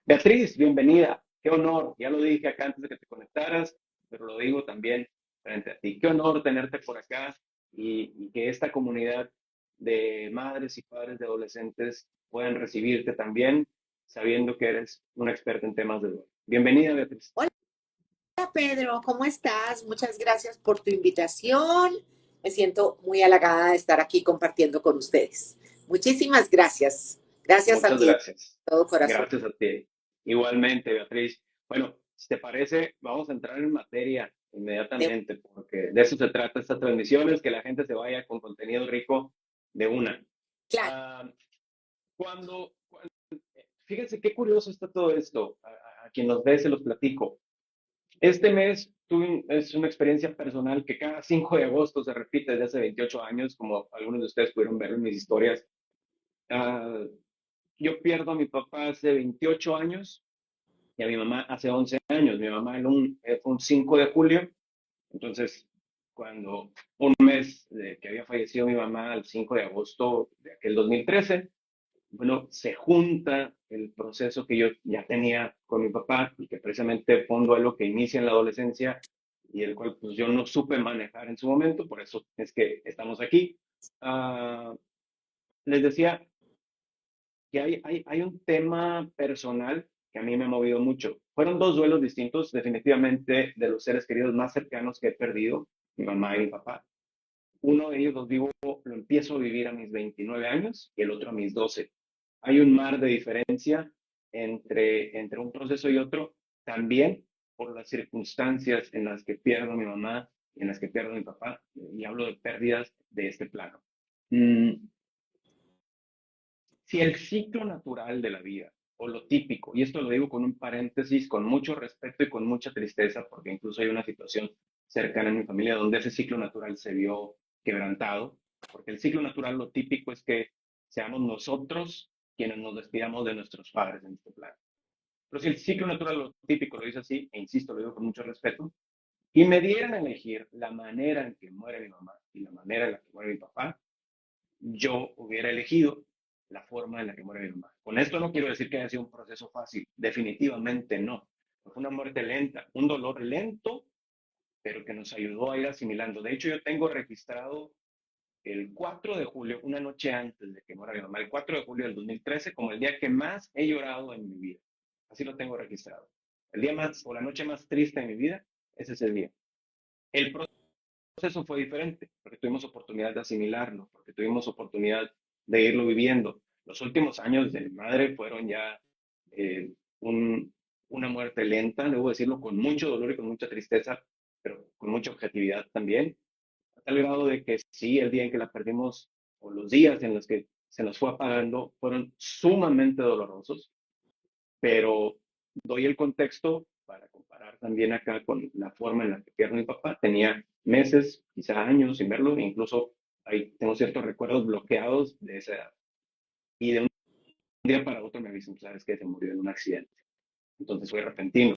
Beatriz, bienvenida. Qué honor. Ya lo dije acá antes de que te conectaras, pero lo digo también frente a ti. Qué honor tenerte por acá y que esta comunidad de madres y padres de adolescentes puedan recibirte también, sabiendo que eres una experta en temas de duelo. Bienvenida, Beatriz. Hola Pedro, ¿cómo estás? Muchas gracias por tu invitación. Me siento muy halagada de estar aquí compartiendo con ustedes. Muchísimas gracias. Gracias a Muchas ti de gracias. todo corazón. Gracias a ti. Igualmente, Beatriz. Bueno, si te parece, vamos a entrar en materia De- inmediatamente, porque de eso se trata esta transmisión, es que la gente se vaya con contenido rico de una. claro, Ah, fíjense qué curioso está todo esto. A quien nos ve se los platico. Este mes es una experiencia personal que cada 5 de agosto se repite desde hace 28 años, como algunos de ustedes pudieron ver en mis historias. Ah, yo pierdo a mi papá hace 28 años y a mi mamá hace 11 años. Mi mamá fue un 5 de julio, entonces cuando un mes de que había fallecido mi mamá, el 5 de agosto de aquel 2013, bueno, se junta el proceso que yo ya tenía con mi papá y que precisamente fue un duelo que inicia en la adolescencia y el cual pues yo no supe manejar en su momento, por eso es que estamos aquí. Ah, les decía, que hay un tema personal que a mí me ha movido mucho. Fueron dos duelos distintos, definitivamente, de los seres queridos más cercanos que he perdido, mi mamá y mi papá. Uno de ellos lo empiezo a vivir a mis 29 años y el otro a mis 12. Hay un mar de diferencia entre un proceso y otro, también por las circunstancias en las que pierdo a mi mamá y en las que pierdo a mi papá, y hablo de pérdidas de este plano. Mm, si el ciclo natural de la vida, o lo típico, y esto lo digo con un paréntesis, con mucho respeto y con mucha tristeza, porque incluso hay una situación cercana en mi familia donde ese ciclo natural se vio quebrantado, porque el ciclo natural lo típico es que seamos nosotros quienes nos despidamos de nuestros padres en este plano. Pero si el ciclo natural lo típico lo dice así, e insisto, lo digo con mucho respeto, y me dieran a elegir la manera en que muere mi mamá y la manera en la que muere mi papá, yo hubiera elegido la forma en la que muere mi mamá. Con esto no quiero decir que haya sido un proceso fácil, definitivamente no. Fue una muerte lenta, un dolor lento, pero que nos ayudó a ir asimilando. De hecho, yo tengo registrado el 4 de julio, una noche antes de que muera mi mamá, el 4 de julio del 2013, como el día que más he llorado en mi vida. Así lo tengo registrado. El día más, o la noche más triste de mi vida, ese es el día. El proceso fue diferente, porque tuvimos oportunidad de asimilarlo, porque tuvimos oportunidad de irlo viviendo. Los últimos años de mi madre fueron ya eh, un, una muerte lenta, debo decirlo, con mucho dolor y con mucha tristeza, pero con mucha objetividad también, a tal grado de que sí, el día en que la perdimos, o los días en los que se nos fue apagando, fueron sumamente dolorosos, pero doy el contexto para comparar también acá con la forma en la que pierde mi papá. Tenía meses, quizá años sin verlo, incluso ahí tengo ciertos recuerdos bloqueados de esa edad. Y de un día para otro me avisan, sabes que se murió en un accidente. Entonces fue repentino.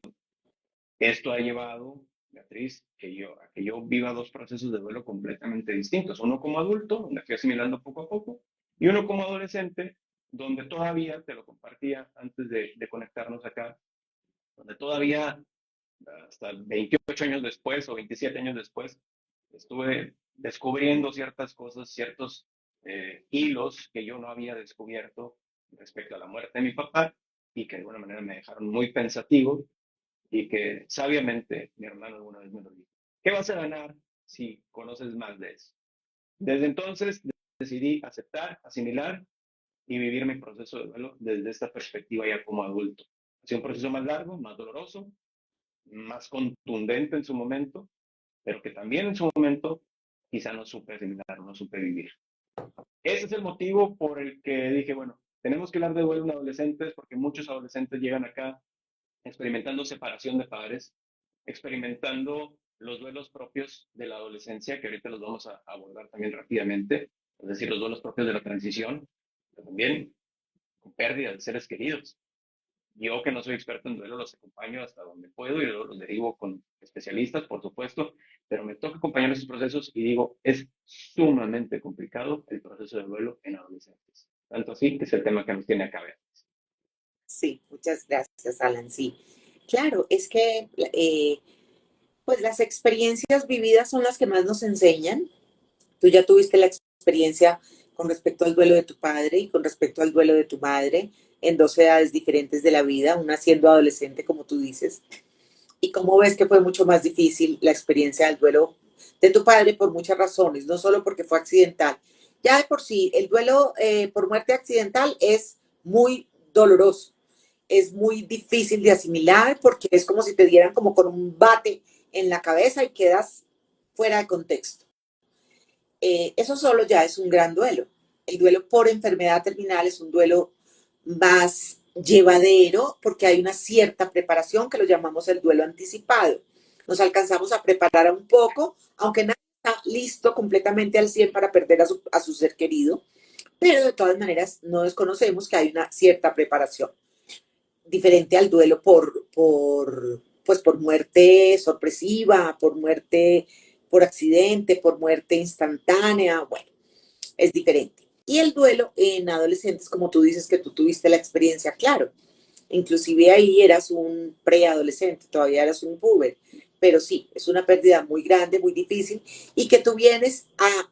Esto ha llevado, Beatriz, a que yo viva dos procesos de duelo completamente distintos. Uno como adulto, donde fui asimilando poco a poco, y uno como adolescente, donde todavía, te lo compartía antes de conectarnos acá, donde todavía hasta 28 años después o 27 años después, estuve descubriendo ciertas cosas, ciertos hilos que yo no había descubierto respecto a la muerte de mi papá y que de alguna manera me dejaron muy pensativo y que sabiamente mi hermano alguna vez me lo dijo. ¿Qué vas a ganar si conoces más de eso? Desde entonces decidí aceptar, asimilar y vivir mi proceso de duelo desde esta perspectiva ya como adulto. Ha sido un proceso más largo, más doloroso, más contundente en su momento, pero que también en su momento quizá no supe asimilar, no supe vivir. Ese es el motivo por el que dije, bueno, tenemos que hablar de duelo en adolescentes porque muchos adolescentes llegan acá experimentando separación de padres, experimentando los duelos propios de la adolescencia, que ahorita los vamos a abordar también rápidamente, es decir, los duelos propios de la transición, pero también con pérdida de seres queridos. Yo que no soy experto en duelo, los acompaño hasta donde puedo y luego los derivo con especialistas, por supuesto, pero me toca acompañar esos procesos y digo, es sumamente complicado el proceso de duelo en adolescentes. Tanto así que es el tema que nos tiene acá. Sí, muchas gracias, Alan. Sí, claro, es que pues las experiencias vividas son las que más nos enseñan. Tú ya tuviste la experiencia con respecto al duelo de tu padre y con respecto al duelo de tu madre en dos edades diferentes de la vida, una siendo adolescente, como tú dices. ¿Y cómo ves que fue mucho más difícil la experiencia del duelo de tu padre por muchas razones, no solo porque fue accidental? Ya de por sí, el duelo por muerte accidental es muy doloroso, es muy difícil de asimilar porque es como si te dieran como con un bate en la cabeza y quedas fuera de contexto. Eso solo ya es un gran duelo. El duelo por enfermedad terminal es un duelo más llevadero porque hay una cierta preparación que lo llamamos el duelo anticipado. Nos alcanzamos a preparar un poco, aunque nadie está listo completamente al 100 para perder a su ser querido, pero de todas maneras no desconocemos que hay una cierta preparación diferente al duelo pues por muerte sorpresiva, por muerte por accidente, por muerte instantánea, bueno, es diferente. Y el duelo en adolescentes, como tú dices que tú tuviste la experiencia, claro, inclusive ahí eras un preadolescente, todavía eras un puber, pero sí, es una pérdida muy grande, muy difícil, y que tú vienes a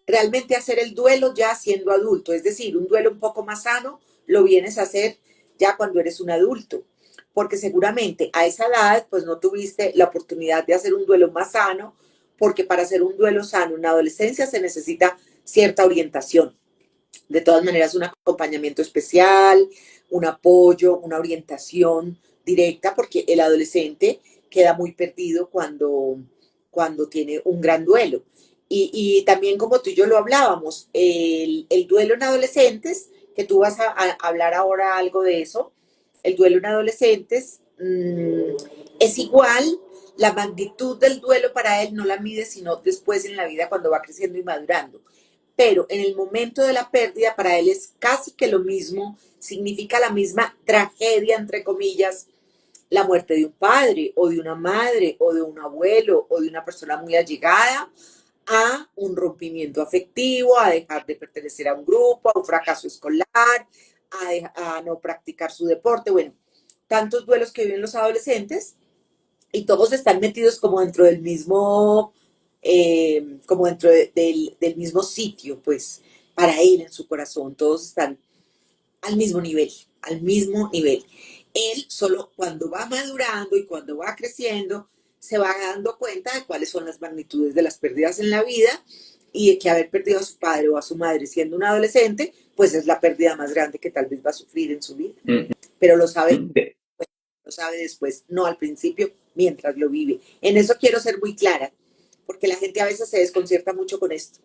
realmente hacer el duelo ya siendo adulto, es decir, un duelo un poco más sano, lo vienes a hacer ya cuando eres un adulto, porque seguramente a esa edad pues no tuviste la oportunidad de hacer un duelo más sano, porque para hacer un duelo sano en la adolescencia se necesita cierta orientación. De todas maneras, un acompañamiento especial, un apoyo, una orientación directa, porque el adolescente queda muy perdido cuando tiene un gran duelo. Y también como tú y yo lo hablábamos, el duelo en adolescentes, que tú vas a hablar ahora algo de eso, el duelo en adolescentes es igual, la magnitud del duelo para él no la mide sino después en la vida cuando va creciendo y madurando, pero en el momento de la pérdida para él es casi que lo mismo, significa la misma tragedia, entre comillas, la muerte de un padre o de una madre o de un abuelo o de una persona muy allegada, a un rompimiento afectivo, a dejar de pertenecer a un grupo, a un fracaso escolar, a no practicar su deporte, bueno, tantos duelos que viven los adolescentes y todos están metidos como dentro del mismo, como dentro del mismo sitio, pues, para él en su corazón, todos están al mismo nivel, al mismo nivel. Él solo cuando va madurando y cuando va creciendo, se va dando cuenta de cuáles son las magnitudes de las pérdidas en la vida y de que haber perdido a su padre o a su madre siendo un adolescente, pues es la pérdida más grande que tal vez va a sufrir en su vida. Pero lo sabe después, no al principio, mientras lo vive. En eso quiero ser muy clara, porque la gente a veces se desconcierta mucho con esto,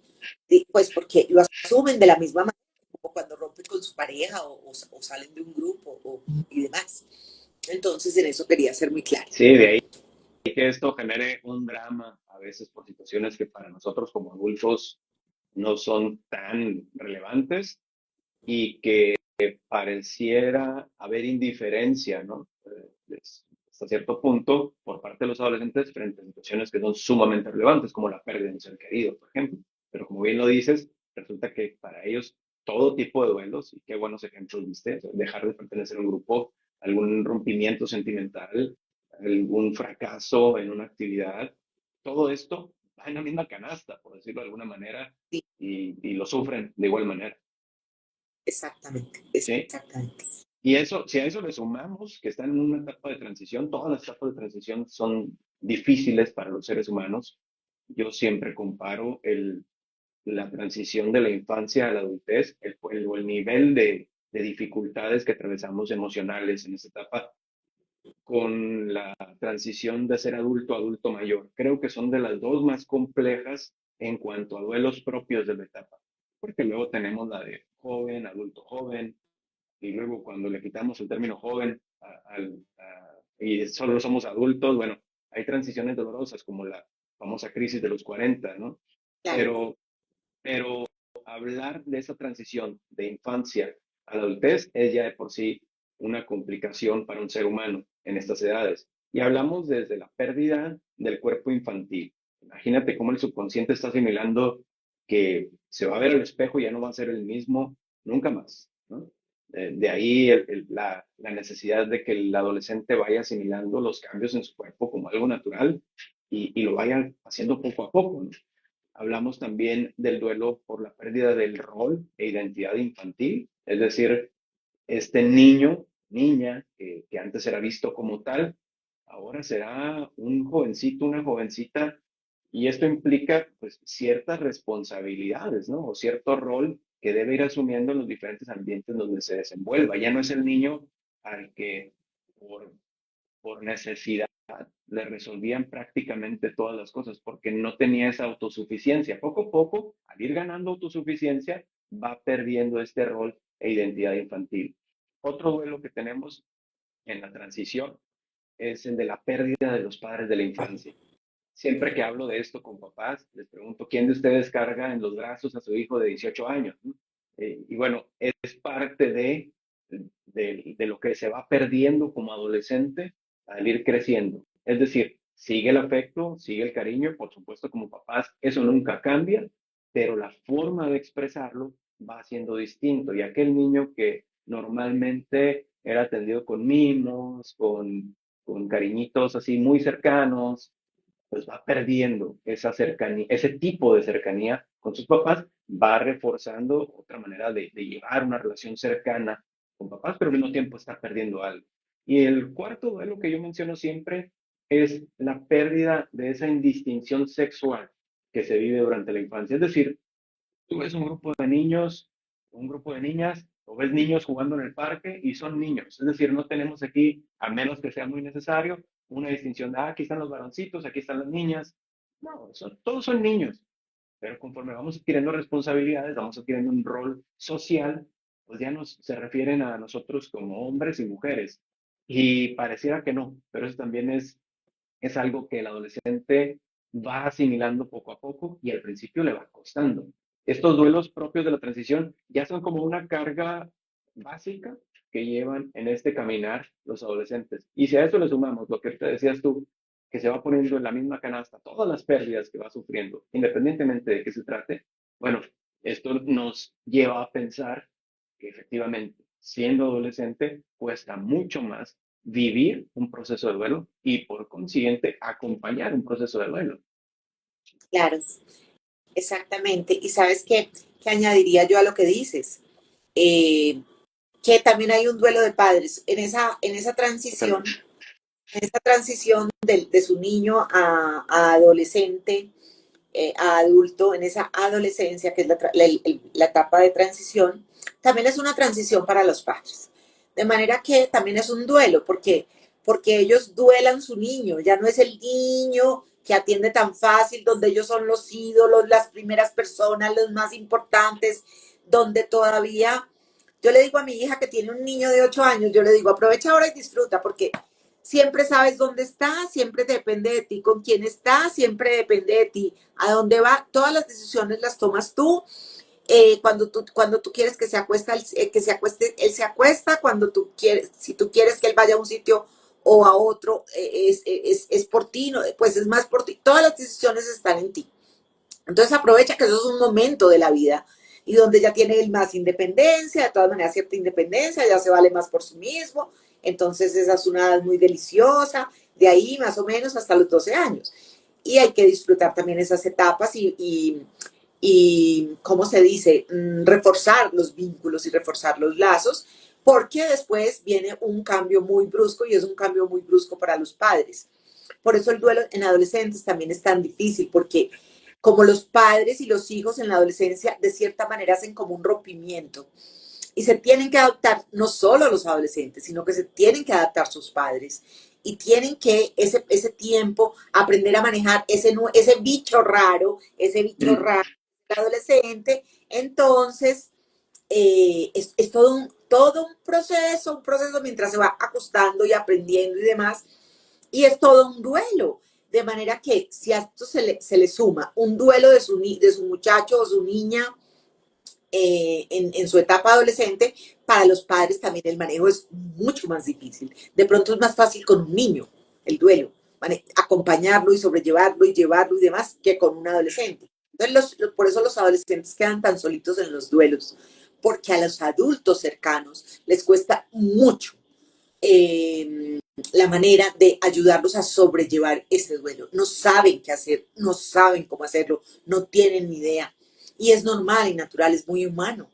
pues porque lo asumen de la misma manera, como cuando rompen con su pareja o salen de un grupo y demás. Entonces, en eso quería ser muy clara. Sí, de ahí que esto genere un drama a veces por situaciones que para nosotros como adultos no son tan relevantes y que pareciera haber indiferencia, ¿no? Hasta cierto punto por parte de los adolescentes frente a situaciones que son sumamente relevantes, como la pérdida de un ser querido, por ejemplo. Pero como bien lo dices, resulta que para ellos todo tipo de duelos, y qué buenos ejemplos viste, dejar de pertenecer a un grupo, algún rompimiento sentimental, algún fracaso en una actividad, todo esto va en la misma canasta, por decirlo de alguna manera, Sí, y lo sufren de igual manera, exactamente, ¿sí? exactamente. Y eso, si a eso le sumamos que están en una etapa de transición, todas las etapas de transición son difíciles para los seres humanos. Yo siempre comparo la transición de la infancia a la adultez, el nivel de dificultades que atravesamos emocionales en esta etapa con la transición de ser adulto a adulto mayor. Creo que son de las dos más complejas en cuanto a duelos propios de la etapa, porque luego tenemos la de joven, adulto joven, y luego cuando le quitamos el término joven y solo somos adultos, bueno, hay transiciones dolorosas como la famosa crisis de los 40, ¿no? Claro, Pero, pero hablar de esa transición de infancia a la adultez es ya de por sí una complicación para un ser humano en estas edades. Y hablamos desde la pérdida del cuerpo infantil. Imagínate cómo el subconsciente está asimilando que se va a ver al espejo y ya no va a ser el mismo nunca más, ¿no? De ahí la necesidad de que el adolescente vaya asimilando los cambios en su cuerpo como algo natural y lo vaya haciendo poco a poco, ¿no? Hablamos también del duelo por la pérdida del rol e identidad infantil, es decir, este niño, niña, que antes era visto como tal, ahora será un jovencito, una jovencita, y esto implica pues ciertas responsabilidades, ¿no? O cierto rol que debe ir asumiendo en los diferentes ambientes donde se desenvuelva. Ya no es el niño al que por, por necesidad le resolvían prácticamente todas las cosas porque no tenía esa autosuficiencia. Poco a poco, al ir ganando autosuficiencia, va perdiendo este rol e identidad infantil. Otro duelo que tenemos en la transición es el de la pérdida de los padres de la infancia. Siempre que hablo de esto con papás, les pregunto, ¿quién de ustedes carga en los brazos a su hijo de 18 años? ¿No? Y bueno, es parte de lo que se va perdiendo como adolescente al ir creciendo. Es decir, sigue el afecto, sigue el cariño, por supuesto como papás, eso nunca cambia, pero la forma de expresarlo va siendo distinto. Y aquel niño que normalmente era atendido con mimos, con cariñitos así muy cercanos, pues va perdiendo esa cercanía, ese tipo de cercanía con sus papás, va reforzando otra manera de llevar una relación cercana con papás, pero al mismo tiempo está perdiendo algo. Y el cuarto duelo que yo menciono siempre es la pérdida de esa indistinción sexual que se vive durante la infancia. Es decir, tú ves un grupo de niños, un grupo de niñas, o ves niños jugando en el parque y son niños. Es decir, no tenemos aquí, a menos que sea muy necesario, una distinción de, aquí están los varoncitos, aquí están las niñas. No, todos son niños, pero conforme vamos adquiriendo responsabilidades, vamos adquiriendo un rol social, pues ya se refieren a nosotros como hombres y mujeres. Y pareciera que no, pero eso también es algo que el adolescente va asimilando poco a poco y al principio le va costando. Estos duelos propios de la transición ya son como una carga básica que llevan en este caminar los adolescentes. Y si a eso le sumamos lo que te decías tú, que se va poniendo en la misma canasta todas las pérdidas que va sufriendo, independientemente de qué se trate, bueno, esto nos lleva a pensar que efectivamente, siendo adolescente, cuesta mucho más vivir un proceso de duelo y por consiguiente acompañar un proceso de duelo. Claro, exactamente. Y sabes qué añadiría yo a lo que dices. Eh, que también hay un duelo de padres. Totalmente. En esa transición de su niño a adolescente, a adulto, en esa adolescencia, que es la etapa de transición, también es una transición para los padres. De manera que también es un duelo, porque ellos duelan su niño, ya no es el niño que atiende tan fácil, donde ellos son los ídolos, las primeras personas, los más importantes, donde todavía, yo le digo a mi hija que tiene un niño de 8 años, yo le digo, aprovecha ahora y disfruta, porque siempre sabes dónde está, siempre depende de ti con quién está, siempre depende de ti a dónde va, todas las decisiones las tomas tú. Cuando tú quieres que se acueste, él se acuesta, cuando tú quieres, si tú quieres que él vaya a un sitio o a otro, es por ti, no, pues es más por ti, todas las decisiones están en ti. Entonces aprovecha que eso es un momento de la vida y donde ya tiene más independencia, de todas maneras cierta independencia, ya se vale más por sí mismo, entonces esa es una edad muy deliciosa, de ahí más o menos hasta los 12 años. Y hay que disfrutar también esas etapas y ¿cómo se dice? Reforzar los vínculos y reforzar los lazos, porque después viene un cambio muy brusco y es un cambio muy brusco para los padres. Por eso el duelo en adolescentes también es tan difícil, porque como los padres y los hijos en la adolescencia de cierta manera hacen como un rompimiento y se tienen que adaptar no solo los adolescentes, sino que se tienen que adaptar sus padres y tienen que ese tiempo aprender a manejar ese bicho Mm. raro, el adolescente. Entonces, es todo un proceso mientras se va acostando y aprendiendo y demás, y es todo un duelo. De manera que si a esto se le suma un duelo de su muchacho o su niña en su etapa adolescente, para los padres también el manejo es mucho más difícil. De pronto es más fácil con un niño el duelo, acompañarlo y sobrellevarlo y llevarlo y demás que con un adolescente. Entonces, por eso los adolescentes quedan tan solitos en los duelos, porque a los adultos cercanos les cuesta mucho eh, la manera de ayudarlos a sobrellevar ese duelo. No saben qué hacer, no saben cómo hacerlo, no tienen ni idea. Y es normal y natural, es muy humano,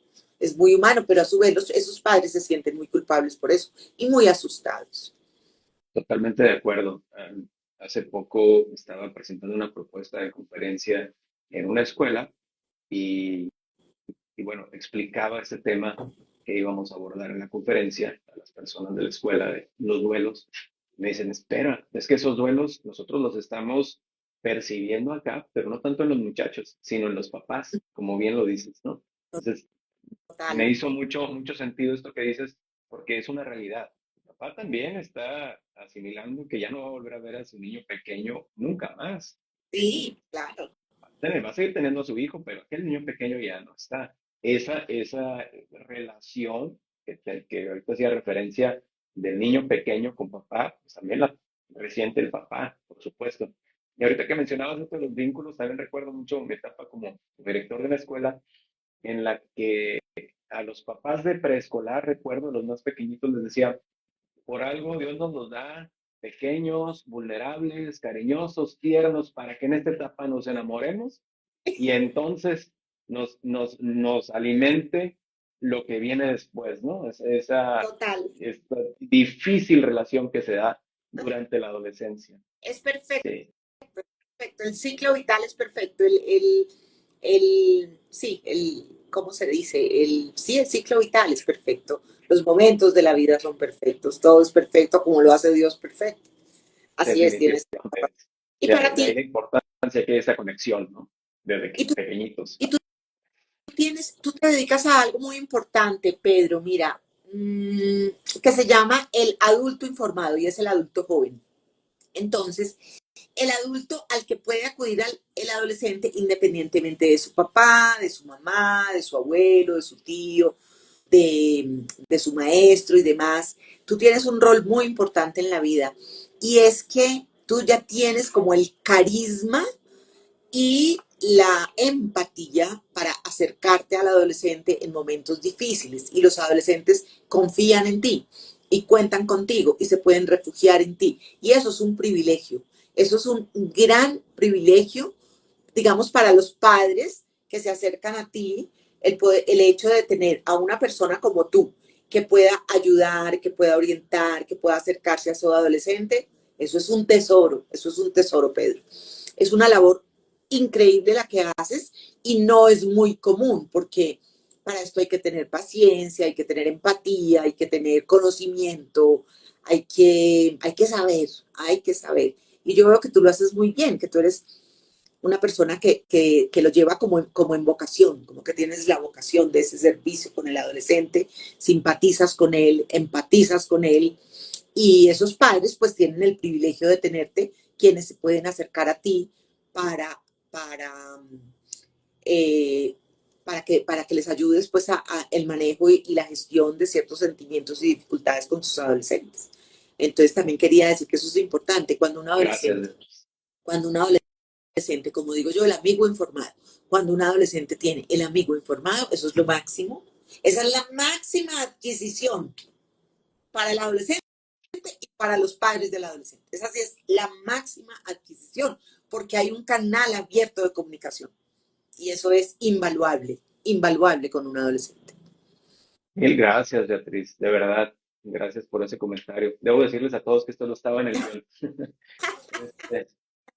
pero a su vez esos padres se sienten muy culpables por eso y muy asustados. Totalmente de acuerdo. Hace poco estaba presentando una propuesta de conferencia en una escuela y, y bueno, explicaba ese tema que íbamos a abordar en la conferencia a las personas de la escuela de los duelos. Me dicen, espera, es que esos duelos nosotros los estamos percibiendo acá, pero no tanto en los muchachos, sino en los papás, como bien lo dices, ¿no? Entonces, Total. me hizo mucho sentido esto que dices, porque es una realidad. El papá también está asimilando que ya no va a volver a ver a su niño pequeño nunca más. Sí, claro. Va a seguir teniendo a su hijo, pero aquel niño pequeño ya no está. Esa relación que ahorita hacía referencia del niño pequeño con papá, pues también la resiente el papá, por supuesto. Y ahorita que mencionabas esto de los vínculos, también recuerdo mucho mi etapa como director de la escuela, en la que a los papás de preescolar, recuerdo, los más pequeñitos, les decía, por algo Dios nos los da pequeños, vulnerables, cariñosos, tiernos, para que en esta etapa nos enamoremos y entonces nos alimente lo que viene después, ¿no? Total. Esta difícil relación que se da durante la adolescencia. Es perfecto. Sí, Perfecto, el ciclo vital es perfecto, sí, ¿cómo se dice? Sí, el ciclo vital es perfecto, los momentos de la vida son perfectos, todo es perfecto como lo hace Dios perfecto. Así es, tienes. definitivamente. Y para De ahí ti, la importancia que hay esa conexión, ¿no? Desde y tú, pequeñitos. y tú tú te dedicas a algo muy importante, Pedro, mira, que se llama el adulto informado y es el adulto joven. Entonces, el adulto al que puede acudir el adolescente independientemente de su papá, de su mamá, de su abuelo, de su tío, de su maestro y demás, tú tienes un rol muy importante en la vida y es que tú ya tienes como el carisma y la empatía para acercarte al adolescente en momentos difíciles y los adolescentes confían en ti y cuentan contigo y se pueden refugiar en ti y eso es un privilegio, eso es un gran privilegio, digamos, para los padres que se acercan a ti, el hecho de tener a una persona como tú que pueda ayudar, que pueda orientar, que pueda acercarse a su adolescente, eso es un tesoro, Pedro. Es una labor increíble la que haces y no es muy común porque para esto hay que tener paciencia, hay que tener empatía, hay que tener conocimiento, hay que saber, hay que saber. Y yo veo que tú lo haces muy bien, que tú eres una persona que lo lleva como en vocación, como que tienes la vocación de ese servicio con el adolescente, simpatizas con él, empatizas con él, y esos padres pues tienen el privilegio de tenerte, quienes se pueden acercar a ti para, para, eh, para que les ayudes pues a el manejo y la gestión de ciertos sentimientos y dificultades con sus adolescentes. Entonces también quería decir que eso es importante Gracias. cuando un adolescente, como digo yo, el amigo informado, cuando un adolescente tiene el amigo informado, eso es lo máximo, esa es la máxima adquisición para el adolescente y para los padres del adolescente. Esa sí es la máxima adquisición, porque hay un canal abierto de comunicación y eso es invaluable, invaluable con un adolescente. Mil gracias, Beatriz, de verdad. Gracias por ese comentario. Debo decirles a todos que esto no estaba en el guión. Este,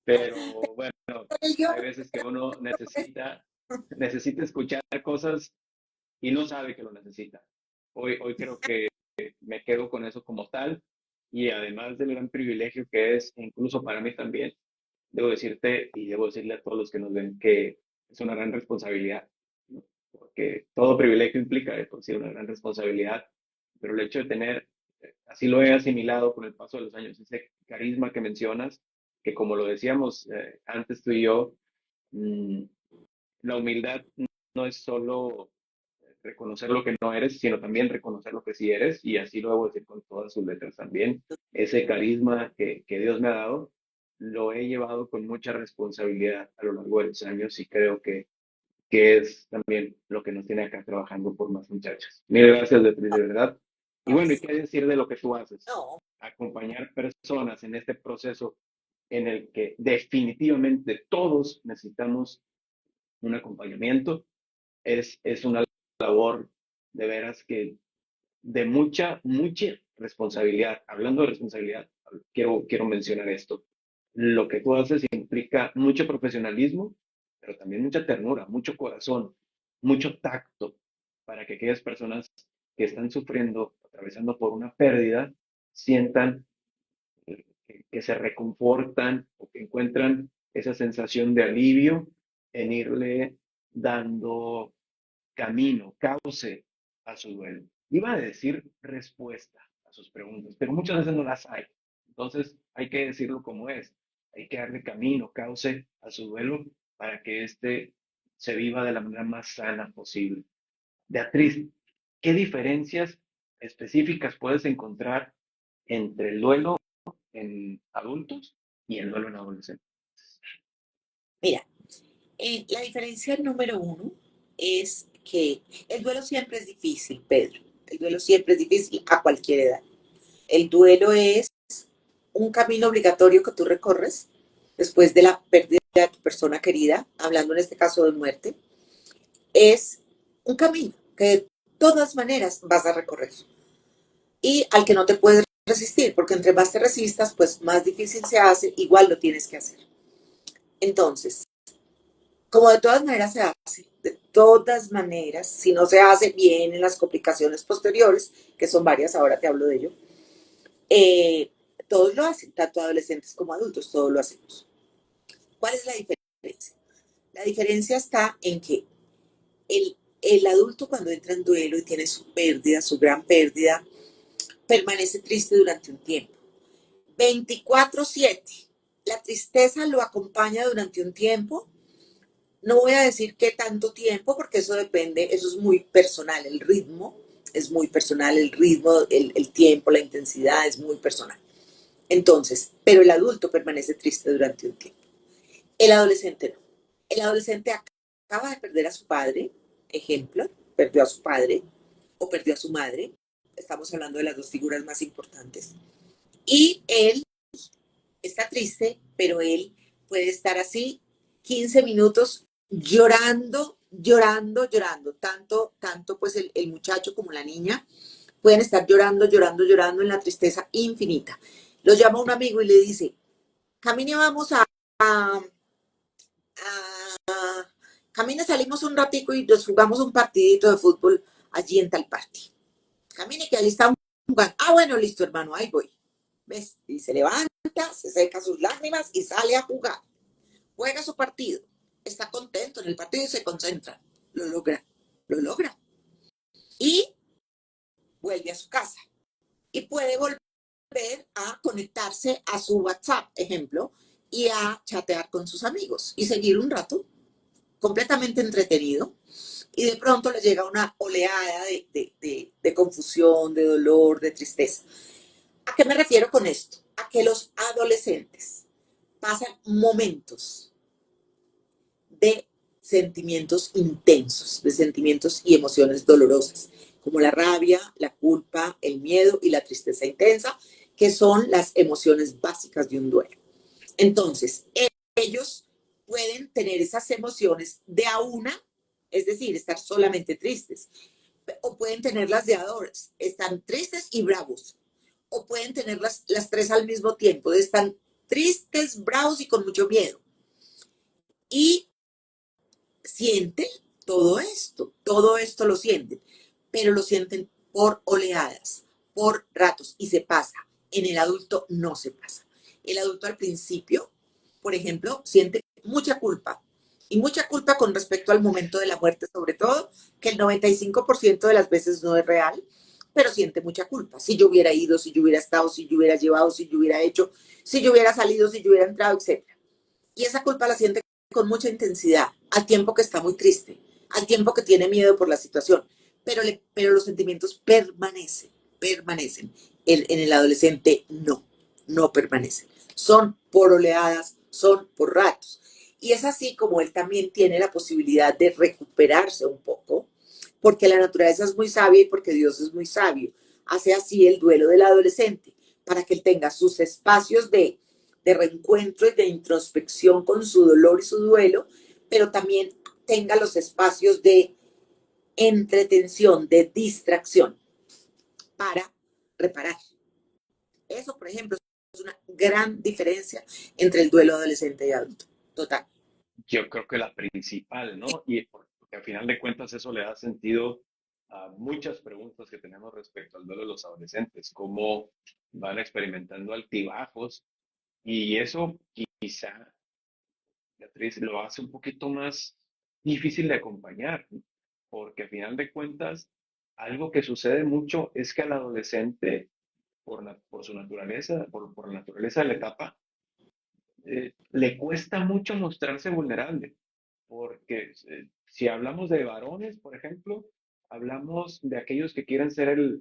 pero bueno, hay veces que uno necesita escuchar cosas y no sabe que lo necesita. Hoy creo que me quedo con eso como tal y además del gran privilegio que es, incluso para mí también, debo decirte y debo decirle a todos los que nos ven que es una gran responsabilidad, ¿no? Porque todo privilegio implica de por sí una gran responsabilidad, pero el hecho de tener, así lo he asimilado con el paso de los años, ese carisma que mencionas, que como lo decíamos antes tú y yo, mmm, la humildad no es solo reconocer lo que no eres, sino también reconocer lo que sí eres, y así lo debo decir con todas sus letras también. Ese carisma que Dios me ha dado, lo he llevado con mucha responsabilidad a lo largo de los años y creo que es también lo que nos tiene acá trabajando por más muchachos. Mil gracias, Beatriz, de verdad. Y bueno, ¿y qué decir de lo que tú haces? No, Acompañar personas en este proceso en el que definitivamente todos necesitamos un acompañamiento. Es una labor de veras que de mucha responsabilidad. Hablando de responsabilidad, quiero mencionar esto. Lo que tú haces implica mucho profesionalismo, pero también mucha ternura, mucho corazón, mucho tacto, para que aquellas personas que están sufriendo, atravesando por una pérdida, sientan que se reconfortan o que encuentran esa sensación de alivio en irle dando camino, cauce a su duelo. Iba a decir respuesta a sus preguntas, pero muchas veces no las hay. Entonces hay que decirlo como es. Hay que darle camino, cauce a su duelo para que éste se viva de la manera más sana posible. Beatriz, ¿qué diferencias específicas puedes encontrar entre el duelo en adultos y el duelo en adolescentes? mira, la diferencia número uno es que el duelo siempre es difícil, Pedro. El duelo siempre es difícil a cualquier edad. El duelo es un camino obligatorio que tú recorres después de la pérdida de tu persona querida, hablando en este caso de muerte. Es un camino que de todas maneras vas a recorrer y al que no te puedes resistir, porque entre más te resistas, pues más difícil se hace, igual lo tienes que hacer. Entonces, como de todas maneras se hace, de todas maneras, si no se hace bien en las complicaciones posteriores, que son varias, ahora te hablo de ello, eh, todos lo hacen, tanto adolescentes como adultos, todos lo hacemos. ¿Cuál es la diferencia? La diferencia está en que el adulto cuando entra en duelo y tiene su pérdida, su gran pérdida, permanece triste durante un tiempo. 24/7. La tristeza lo acompaña durante un tiempo. No voy a decir qué tanto tiempo, porque eso depende, eso es muy personal. El ritmo es muy personal, el ritmo, el tiempo, la intensidad es muy personal. Entonces, pero el adulto permanece triste durante un tiempo. El adolescente no. El adolescente acaba de perder a su padre, ejemplo, perdió a su padre o perdió a su madre. Estamos hablando de las dos figuras más importantes. Y él está triste, pero él puede estar así 15 minutos llorando, llorando, llorando. Tanto pues el muchacho como la niña pueden estar llorando, llorando, llorando en la tristeza infinita. Lo llama un amigo y le dice, camine, vamos a camine, salimos un ratico y nos jugamos un partidito de fútbol allí en tal party. Camine, que allí está jugando. Ah, bueno, listo, hermano, ahí voy. ¿Ves? Y se levanta, se seca sus lágrimas y sale a jugar. Juega su partido. Está contento en el partido y se concentra. Lo logra. Lo logra. Y vuelve a su casa. Y puede volver a conectarse a su WhatsApp, ejemplo, y a chatear con sus amigos y seguir un rato completamente entretenido. Y de pronto le llega una oleada de confusión, de dolor, de tristeza. ¿A qué me refiero con esto? A que los adolescentes pasan momentos de sentimientos intensos, de sentimientos y emociones dolorosas, como la rabia, la culpa, el miedo y la tristeza intensa, que son las emociones básicas de un duelo. Entonces, ellos pueden tener esas emociones de a una, es decir, estar solamente tristes, o pueden tenerlas de a dos, están tristes y bravos, o pueden tener las tres al mismo tiempo, están tristes, bravos y con mucho miedo. Y sienten todo esto lo sienten, pero lo sienten por oleadas, por ratos y se pasa. En el adulto no se pasa. El adulto al principio, por ejemplo, siente mucha culpa y mucha culpa con respecto al momento de la muerte, sobre todo, que el 95% de las veces no es real, pero siente mucha culpa. Si yo hubiera ido, si yo hubiera estado, si yo hubiera llevado, si yo hubiera hecho, si yo hubiera salido, si yo hubiera entrado, etcétera. Y esa culpa la siente con mucha intensidad, al tiempo que está muy triste, al tiempo que tiene miedo por la situación, pero los sentimientos permanecen. En el adolescente no permanecen. Son por oleadas, son por ratos. Y es así como él también tiene la posibilidad de recuperarse un poco, porque la naturaleza es muy sabia y porque Dios es muy sabio. Hace así el duelo del adolescente, para que él tenga sus espacios de reencuentro y de introspección con su dolor y su duelo, pero también tenga los espacios de entretención, de distracción para reparar. Eso, por ejemplo, es una gran diferencia entre el duelo adolescente y adulto. Total. Yo creo que la principal, ¿no? Y porque al final de cuentas eso le da sentido a muchas preguntas que tenemos respecto al duelo de los adolescentes, cómo van experimentando altibajos y eso quizá, Beatriz, lo hace un poquito más difícil de acompañar, ¿no? Porque al final de cuentas algo que sucede mucho es que al adolescente, por su naturaleza, por la naturaleza de la etapa, le cuesta mucho mostrarse vulnerable, porque si hablamos de varones, por ejemplo, hablamos de aquellos que quieren ser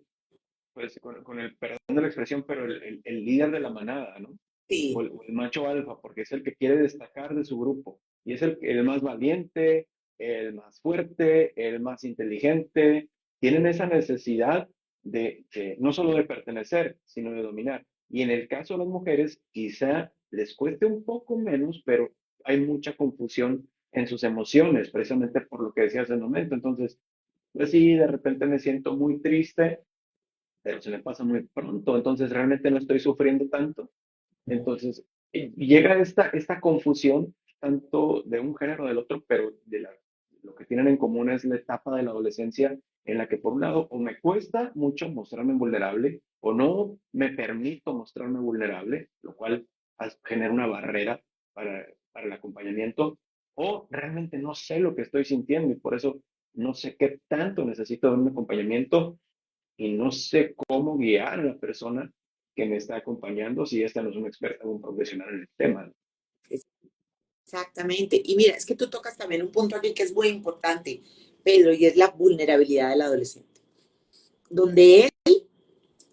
pues con el perdón de la expresión, pero el líder de la manada, ¿no? Sí, O el macho alfa, porque es el que quiere destacar de su grupo, y es el más valiente, el más fuerte, el más inteligente, tienen esa necesidad no solo de pertenecer, sino de dominar. Y en el caso de las mujeres, quizá les cueste un poco menos, pero hay mucha confusión en sus emociones, precisamente por lo que decías en el momento. Entonces, pues sí, de repente me siento muy triste, pero se me pasa muy pronto, entonces realmente no estoy sufriendo tanto. Entonces, llega esta confusión tanto de un género o del otro, pero lo que tienen en común es la etapa de la adolescencia en la que por un lado o me cuesta mucho mostrarme vulnerable o no me permito mostrarme vulnerable, lo cual genera una barrera para el acompañamiento, o realmente no sé lo que estoy sintiendo y por eso no sé qué tanto necesito de un acompañamiento y no sé cómo guiar a la persona que me está acompañando si esta no es una experta o un profesional en el tema. exactamente. Y mira, es que tú tocas también un punto aquí que es muy importante, Pedro, y es la vulnerabilidad del adolescente, donde él,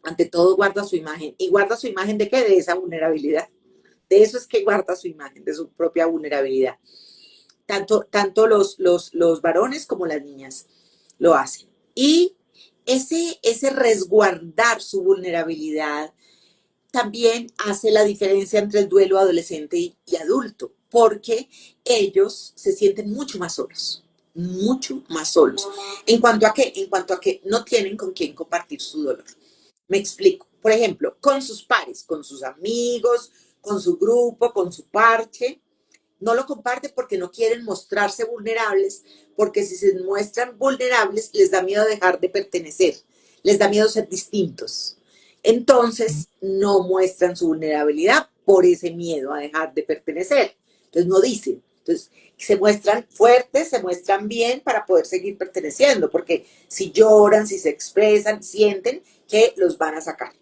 ante todo, guarda su imagen. ¿Y guarda su imagen de qué? De esa vulnerabilidad. De eso es que guarda su imagen, de su propia vulnerabilidad. Tanto los varones como las niñas lo hacen. Y ese resguardar su vulnerabilidad también hace la diferencia entre el duelo adolescente y adulto, porque ellos se sienten mucho más solos. ¿En cuanto a qué? En cuanto a que no tienen con quién compartir su dolor. Me explico. Por ejemplo, con sus pares, con sus amigos, con su grupo, con su parche, no lo comparten porque no quieren mostrarse vulnerables, porque si se muestran vulnerables les da miedo dejar de pertenecer, les da miedo ser distintos. Entonces no muestran su vulnerabilidad por ese miedo a dejar de pertenecer. Entonces no dicen. Entonces se muestran fuertes, se muestran bien para poder seguir perteneciendo, porque si lloran, si se expresan, sienten que los van a sacar.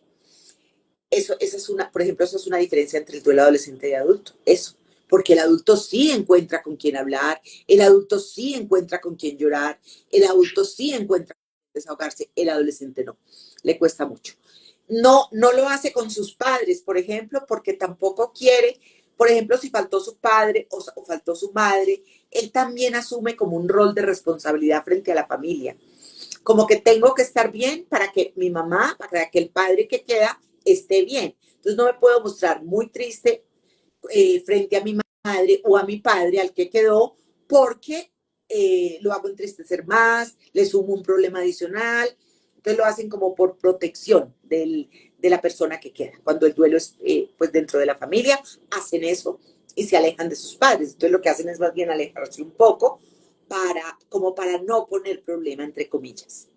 Eso, esa es una, por ejemplo, eso es una diferencia entre el duelo adolescente y adulto. Eso. Porque el adulto sí encuentra con quién hablar, el adulto sí encuentra con quién llorar, el adulto sí encuentra con quién desahogarse, el adolescente no. Le cuesta mucho. No lo hace con sus padres, por ejemplo, porque tampoco quiere, por ejemplo, si faltó su padre o faltó su madre, él también asume como un rol de responsabilidad frente a la familia, como que tengo que estar bien para que mi mamá, para que el padre que queda esté bien. Entonces no me puedo mostrar muy triste frente a mi madre o a mi padre, al que quedó, porque lo hago entristecer más, le sumo un problema adicional. Entonces lo hacen como por protección de la persona que queda. Cuando el duelo es pues dentro de la familia, hacen eso y se alejan de sus padres. Entonces lo que hacen es más bien alejarse un poco como para no poner problema, entre comillas.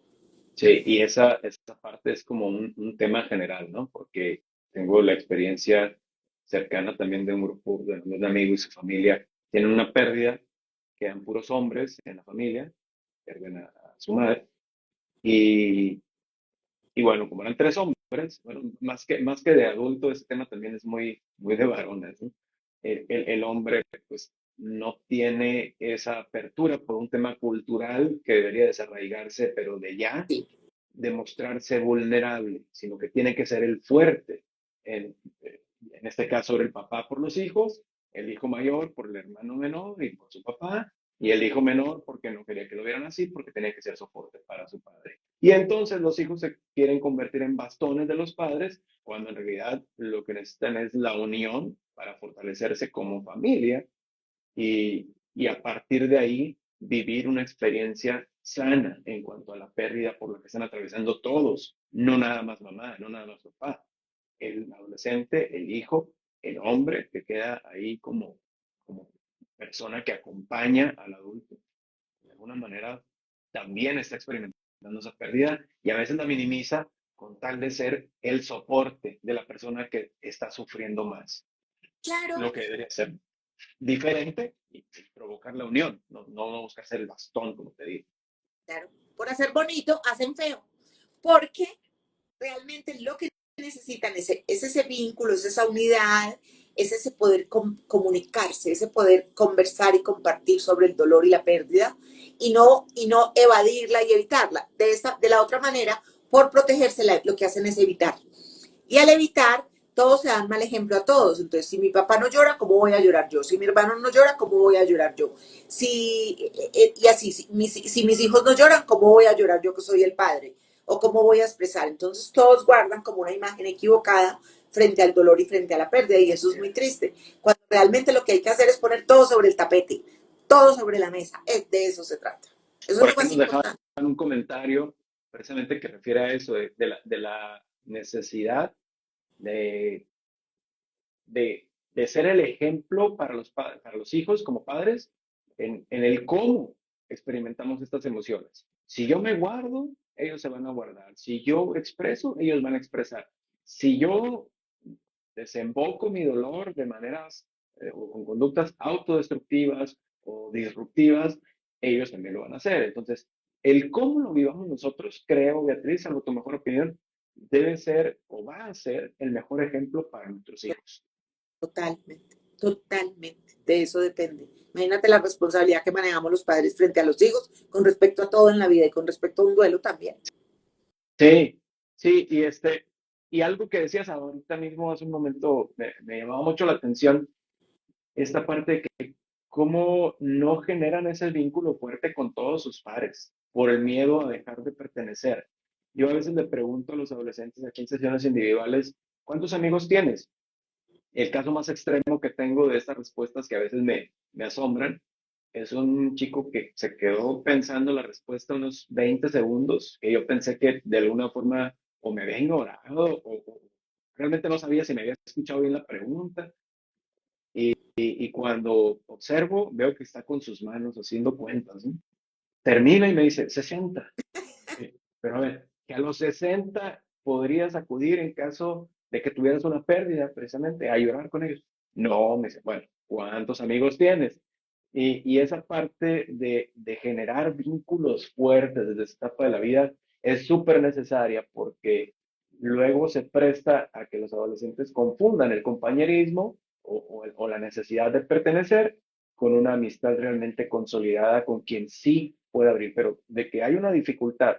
Sí, y esa parte es como un tema general, ¿no? Porque tengo la experiencia cercana también de un grupo de un amigo y su familia. Tienen una pérdida, quedan puros hombres en la familia, pierden a su madre. Y, y bueno, como eran tres hombres, bueno, más que de adulto, ese tema también es muy de varones, ¿no? El hombre, pues, no tiene esa apertura por un tema cultural que debería desarraigarse, pero de ya Sí, demostrarse vulnerable, sino que tiene que ser el fuerte, en este caso el papá por los hijos El hijo mayor por el hermano menor y por su papá, y el hijo menor porque no quería que lo vieran así, porque tenía que ser soporte para su padre. Y entonces los hijos se quieren convertir en bastones de los padres, cuando en realidad lo que necesitan es la unión para fortalecerse como familia y a partir de ahí vivir una experiencia sana en cuanto a la pérdida por la que están atravesando todos, no nada más mamá, no nada más papá, el adolescente, el hijo, el hombre que queda ahí como persona que acompaña al adulto. De alguna manera también está experimentando esa pérdida y a veces la minimiza con tal de ser el soporte de la persona que está sufriendo más, Claro, lo que debería ser diferente y provocar la unión, no buscar ser el bastón, como te digo. claro. Por hacer bonito, hacen feo. Porque realmente lo que necesitan es ese vínculo, es esa unidad, es ese poder comunicarse, ese poder conversar y compartir sobre el dolor y la pérdida y no evadirla y evitarla. De la otra manera, por protegerse, lo que hacen es evitar. Y al evitar, todos se dan mal ejemplo a todos. Entonces, si mi papá no llora, ¿cómo voy a llorar yo? Si mi hermano no llora, ¿cómo voy a llorar yo? Y así, si mis hijos no lloran, ¿cómo voy a llorar yo que soy el padre? ¿O cómo voy a expresar? Entonces, todos guardan como una imagen equivocada frente al dolor y frente a la pérdida, y eso es muy triste. Cuando realmente lo que hay que hacer es poner todo sobre el tapete, todo sobre la mesa. De eso se trata. Eso es Por lo aquí más nos dejaban importante. un comentario precisamente que refiere a eso, de la necesidad de, de ser el ejemplo para para los hijos como padres en el cómo experimentamos estas emociones. Si yo me guardo, ellos se van a guardar. Si yo expreso, ellos van a expresar. Si yo desemboco mi dolor de maneras o con conductas autodestructivas o disruptivas, ellos también lo van a hacer. Entonces, el cómo lo vivamos nosotros, creo, Beatriz, a tu mejor opinión, debe ser o va a ser el mejor ejemplo para nuestros hijos. Totalmente, totalmente. De eso depende. Imagínate la responsabilidad que manejamos los padres frente a los hijos con respecto a todo en la vida y con respecto a un duelo también. Sí, sí, y algo que decías ahorita mismo hace un momento me llamaba mucho la atención, esta parte de que cómo no generan ese vínculo fuerte con todos sus pares por el miedo a dejar de pertenecer. Yo a veces le pregunto a los adolescentes aquí en sesiones individuales, ¿cuántos amigos tienes? El caso más extremo que tengo de estas respuestas que a veces me asombran es un chico que se quedó pensando la respuesta unos 20 segundos, que yo pensé que de alguna forma o me había ignorado o realmente no sabía si me había escuchado bien la pregunta. Y cuando observo, veo que está con sus manos haciendo cuentas, ¿no? Termina y me dice, 60. Pero a ver, que a los 60 podrías acudir en caso de que tuvieras una pérdida, precisamente, a llorar con ellos. No, me dice, bueno, ¿cuántos amigos tienes? Y esa parte de generar vínculos fuertes desde esta etapa de la vida es súper necesaria porque luego se presta a que los adolescentes confundan el compañerismo o la necesidad de pertenecer con una amistad realmente consolidada con quien sí puede abrir, pero de que hay una dificultad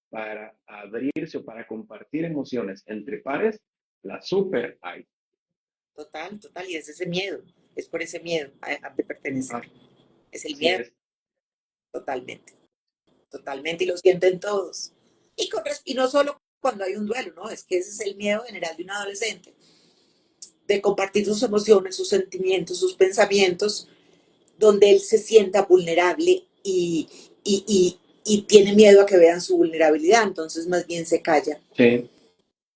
para abrirse o para compartir emociones entre pares, la super hay. Total, total. Y es ese miedo. Es por ese miedo de pertenecer. Es el Así miedo. es. Totalmente. Totalmente. Y lo sienten todos. Y no solo cuando hay un duelo, ¿no? Es que ese es el miedo general de un adolescente. De compartir sus emociones, sus sentimientos, sus pensamientos, donde él se sienta vulnerable y, y tiene miedo a que vean su vulnerabilidad, entonces más bien se calla. Sí.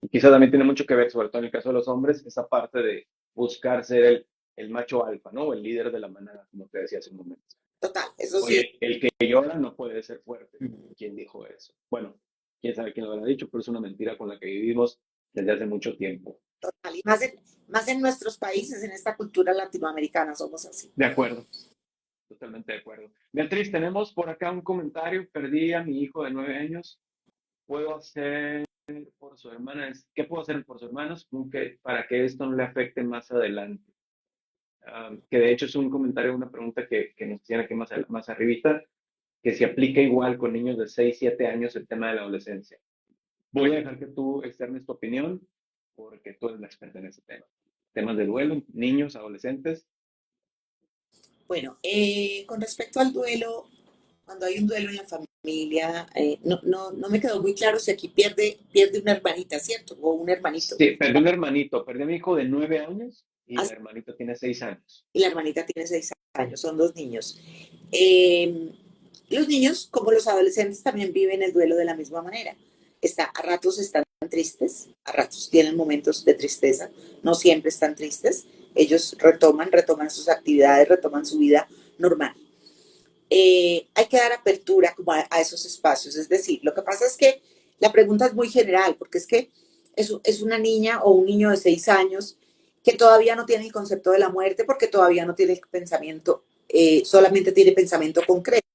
Y quizá también tiene mucho que ver, sobre todo en el caso de los hombres, esa parte de buscar ser el macho alfa, ¿no? El líder de la manada, como te decía hace un momento. Total, eso sí. Oye, el que llora no puede ser fuerte. ¿Quién dijo eso? Bueno, quién sabe quién lo habrá dicho, pero es una mentira con la que vivimos desde hace mucho tiempo. Total. Y más en nuestros países, en esta cultura latinoamericana, somos así. De acuerdo, totalmente de acuerdo. Beatriz, tenemos por acá un comentario. Perdí a mi hijo de 9 años. ¿Puedo hacer por su hermana? ¿Qué puedo hacer por sus hermanos para que esto no le afecte más adelante? Que de hecho es un comentario, una pregunta que nos tiene aquí más arribita, que se aplica igual con niños de 6 7 años el tema de la adolescencia. Voy a dejar que tú externes tu opinión porque tú eres la experta en ese tema. Temas de duelo, niños, adolescentes. Bueno, con respecto al duelo, cuando hay un duelo en la familia, no me quedó muy claro si aquí pierde una hermanita, ¿cierto? O un hermanito. Sí, perdí un hermanito, perdí a mi hijo de 9 años y Ah, la hermanita tiene 6 años. y la hermanita tiene 6 años, son dos niños. Eh, los niños, como los adolescentes, también viven el duelo de la misma manera. A ratos están tristes, a ratos tienen momentos de tristeza, no siempre están tristes. Ellos retoman sus actividades, retoman su vida normal. Hay que dar apertura como a esos espacios. Es decir, lo que pasa es que la pregunta es muy general, porque es que es una niña o un niño de 6 años que todavía no tiene el concepto de la muerte porque todavía no tiene el pensamiento, solamente tiene pensamiento concreto,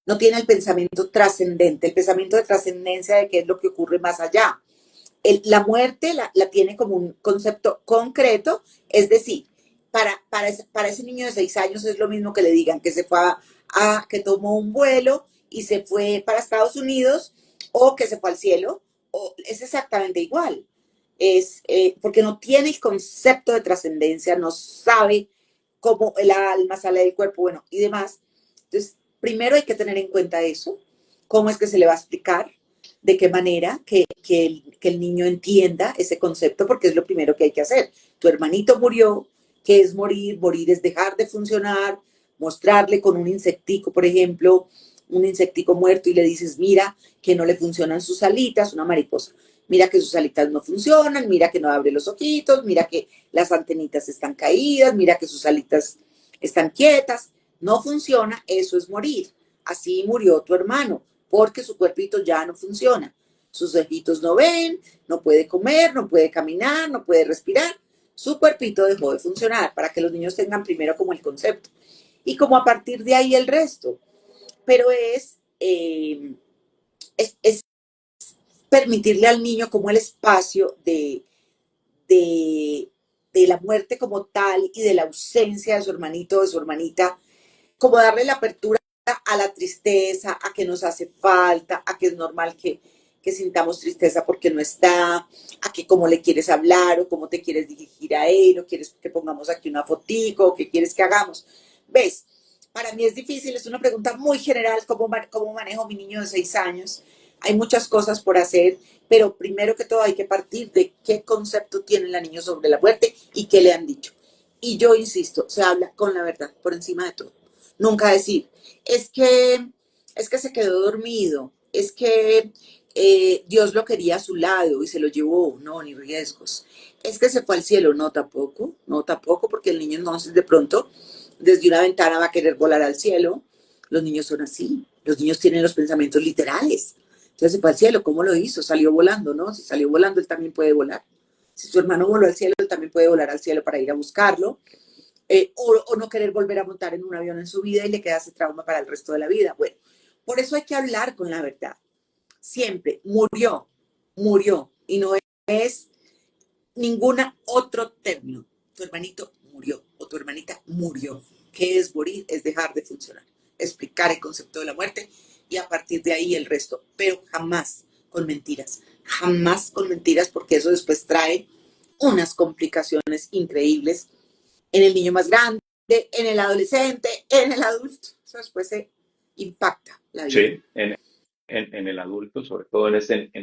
no tiene el pensamiento trascendente, el pensamiento de trascendencia de qué es lo que ocurre más allá. La muerte la tiene como un concepto concreto, es decir, para ese niño de 6 años es lo mismo que le digan que se fue que tomó un vuelo y se fue para Estados Unidos o que se fue al cielo, o, es exactamente igual. Porque no tiene el concepto de trascendencia, no sabe cómo el alma sale del cuerpo, bueno, y demás. Entonces, primero hay que tener en cuenta eso, cómo es que se le va a explicar, de qué manera que el niño entienda ese concepto, porque es lo primero que hay que hacer. Tu hermanito murió, ¿qué es morir? Morir es dejar de funcionar, mostrarle con un insectico, por ejemplo, un insectico muerto y le dices, mira que no le funcionan sus alitas, una mariposa, mira que sus alitas no funcionan, mira que no abre los ojitos, mira que las antenitas están caídas, mira que sus alitas están quietas, no funciona, eso es morir. Así murió tu hermano, porque su cuerpito ya no funciona. Sus ojitos no ven, no puede comer, no puede caminar, no puede respirar. Su cuerpito dejó de funcionar para que los niños tengan primero como el concepto. Y como a partir de ahí el resto. Pero es permitirle al niño como el espacio de, de la muerte como tal y de la ausencia de su hermanito o de su hermanita, como darle la apertura a la tristeza, a que nos hace falta, a que es normal que sintamos tristeza porque no está, a que cómo le quieres hablar o cómo te quieres dirigir a él, o quieres que pongamos aquí una fotico, o qué quieres que hagamos. ¿Ves? Para mí es difícil, es una pregunta muy general, cómo manejo a mi niño de 6 años. Hay muchas cosas por hacer, pero primero que todo hay que partir de qué concepto tiene la niña sobre la muerte y qué le han dicho. Y yo insisto, se habla con la verdad por encima de todo. Nunca decir, es que, es que se quedó dormido, es que Dios lo quería a su lado y se lo llevó, no, ni riesgos. Es que se fue al cielo, no tampoco, porque el niño entonces de pronto desde una ventana va a querer volar al cielo. Los niños son así, los niños tienen los pensamientos literales. Entonces se fue al cielo, ¿cómo lo hizo? Salió volando, ¿no? Si salió volando, él también puede volar. Si su hermano voló al cielo, él también puede volar al cielo para ir a buscarlo. O no querer volver a montar en un avión en su vida y le queda ese trauma para el resto de la vida. Bueno, por eso hay que hablar con la verdad. Siempre murió, y no es ningún otro término. Tu hermanito murió o tu hermanita murió. ¿Qué es morir? Es dejar de funcionar. Explicar el concepto de la muerte y a partir de ahí el resto, pero jamás con mentiras, porque eso después trae unas complicaciones increíbles en el niño más grande, en el adolescente, en el adulto. Eso después se impacta la vida. Sí, en el adulto, sobre todo en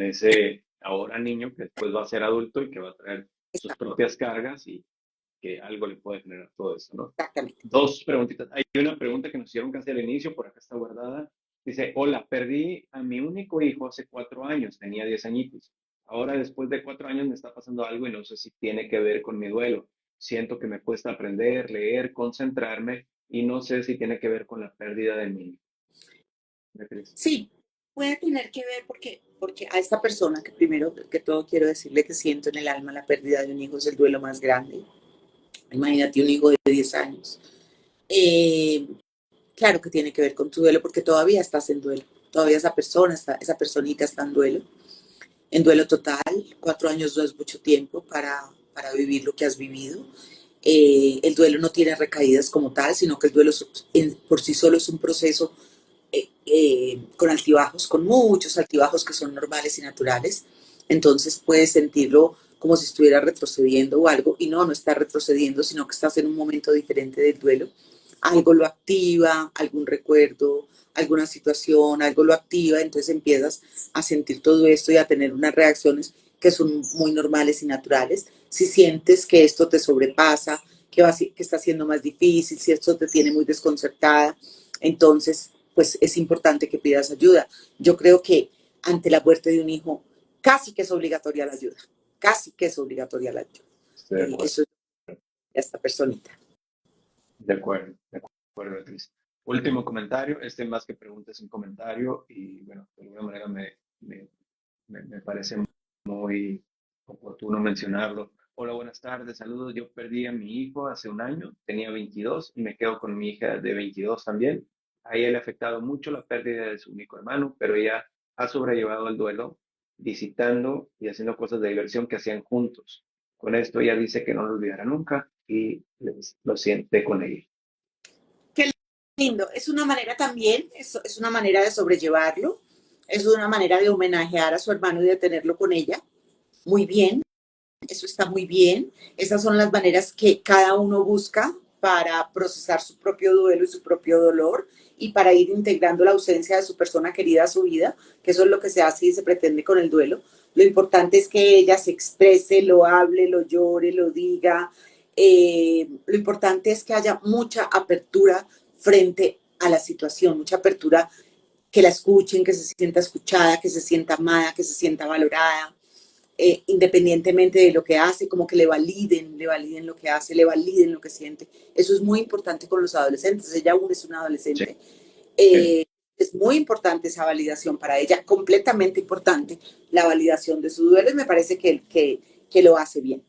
ese ahora niño que después va a ser adulto y que va a traer sus propias cargas y que algo le puede generar todo eso, ¿no? Exactamente. Dos preguntitas. Hay una pregunta que nos hicieron casi al inicio, por acá está guardada. Dice, hola, perdí a mi único hijo hace 4 años, tenía 10 añitos. Ahora, después de 4 años, me está pasando algo y no sé si tiene que ver con mi duelo. Siento que me cuesta aprender, leer, concentrarme y no sé si tiene que ver con la pérdida de mi hijo. ¿Me crees? Sí, puede tener que ver porque a esta persona que primero que todo quiero decirle que siento en el alma la pérdida de un hijo es el duelo más grande. Imagínate un hijo de 10 años. Eh, claro que tiene que ver con tu duelo porque todavía estás en duelo. Todavía esa personita está en duelo total. 4 años no es mucho tiempo para vivir lo que has vivido. El duelo no tiene recaídas como tal, sino que el duelo por sí solo es un proceso con altibajos, con muchos altibajos que son normales y naturales. Entonces puedes sentirlo como si estuviera retrocediendo o algo, y no estás retrocediendo, sino que estás en un momento diferente del duelo. algo lo activa, algún recuerdo, alguna situación, algo lo activa, entonces empiezas a sentir todo esto y a tener unas reacciones que son muy normales y naturales. Si sientes que esto te sobrepasa, que está siendo más difícil, si esto te tiene muy desconcertada, entonces pues es importante que pidas ayuda. Yo creo que ante la muerte de un hijo, casi que es obligatoria la ayuda, casi que es obligatoria la ayuda. Estoy de acuerdo. Eso es esta personita. De acuerdo, Beatriz. Último comentario, este más que pregunta es un comentario y bueno, de alguna manera me parece muy oportuno mencionarlo. Hola, buenas tardes, saludos. Yo perdí a mi hijo hace un año, tenía 22 y me quedo con mi hija de 22 también. A ella le ha afectado mucho la pérdida de su único hermano, pero ella ha sobrellevado el duelo visitando y haciendo cosas de diversión que hacían juntos. Con esto ella dice que no lo olvidará nunca y lo siente con ella. Qué lindo. Es una manera también, es una manera de sobrellevarlo, es una manera de homenajear a su hermano y de tenerlo con ella. Muy bien, eso está muy bien. Esas son las maneras que cada uno busca para procesar su propio duelo y su propio dolor y para ir integrando la ausencia de su persona querida a su vida, que eso es lo que se hace y se pretende con el duelo. Lo importante es que ella se exprese, lo hable, lo llore, lo diga. Lo importante es que haya mucha apertura frente a la situación, mucha apertura, que la escuchen, que se sienta escuchada, que se sienta amada, que se sienta valorada, independientemente de lo que hace, como que le validen lo que hace, le validen lo que siente. Eso es muy importante con los adolescentes. Ella aún es una Sí, adolescente. sí. Es muy importante esa validación para ella, completamente importante la validación de su duelo y me parece que lo hace bien.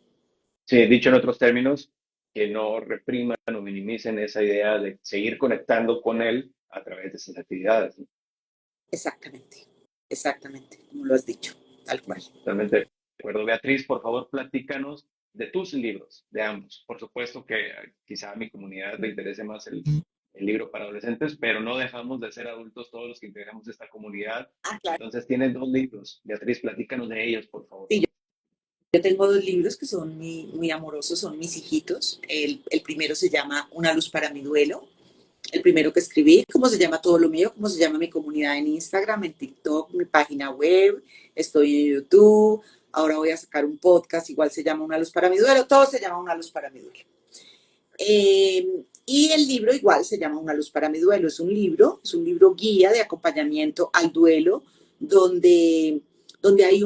Sí, dicho en otros términos, que no repriman o minimicen esa idea de seguir conectando con él a través de esas actividades, ¿no? Exactamente, exactamente, como lo has dicho, tal cual. Totalmente de acuerdo. Beatriz, por favor, platícanos de tus libros, de ambos. Por supuesto que quizá a mi comunidad le interese más el libro para adolescentes, pero no dejamos de ser adultos todos los que integramos esta comunidad. Ah, claro. Entonces, tienen dos libros. Beatriz, platícanos de ellos, por favor. Sí, yo tengo dos libros que son muy amorosos, son mis hijitos. El primero se llama Una luz para mi duelo, el primero que escribí, cómo se llama todo lo mío, cómo se llama mi comunidad en Instagram, en TikTok, mi página web, estoy en YouTube, ahora voy a sacar un podcast, igual se llama Una luz para mi duelo, todo se llama Una luz para mi duelo. Y el libro igual se llama Una luz para mi duelo, es un libro guía de acompañamiento al duelo, donde hay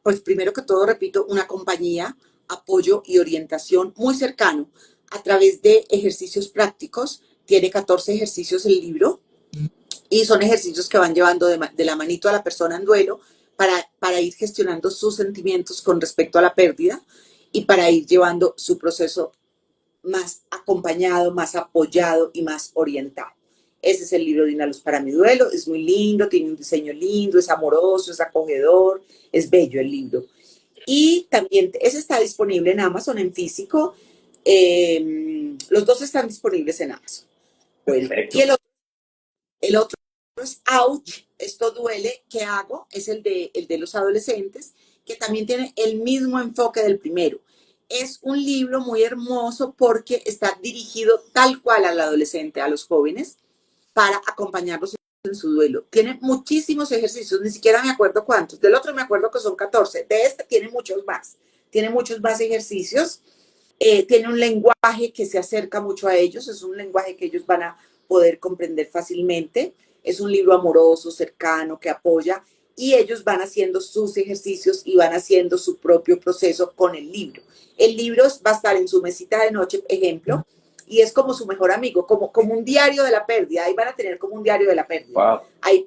pues primero que todo, repito, una compañía, apoyo y orientación muy cercano a través de ejercicios prácticos. Tiene 14 ejercicios el libro y son ejercicios que van llevando de la manito a la persona en duelo para ir gestionando sus sentimientos con respecto a la pérdida y para ir llevando su proceso más acompañado, más apoyado y más orientado. Ese es el libro de Una luz para mi duelo, es muy lindo, tiene un diseño lindo, es amoroso, es acogedor, es bello el libro. Y también ese está disponible en Amazon en físico, los dos están disponibles en Amazon. Bueno, y Perfecto. el otro es Ouch, esto duele, ¿qué hago? Es el de los adolescentes, que también tiene el mismo enfoque del primero. Es un libro muy hermoso porque está dirigido tal cual al adolescente, a los jóvenes, para acompañarlos en su duelo. Tiene muchísimos ejercicios, ni siquiera me acuerdo cuántos. Del otro me acuerdo que son 14. De este tiene muchos más. Tiene muchos más ejercicios. Tiene un lenguaje que se acerca mucho a ellos, es un lenguaje que ellos van a poder comprender fácilmente. Es un libro amoroso, cercano, que apoya y ellos van haciendo sus ejercicios y van haciendo su propio proceso con el libro. El libro va a estar en su mesita de noche, ejemplo, y es como su mejor amigo, como un diario de la pérdida. Ahí van a tener como un diario de la pérdida. Wow. Ahí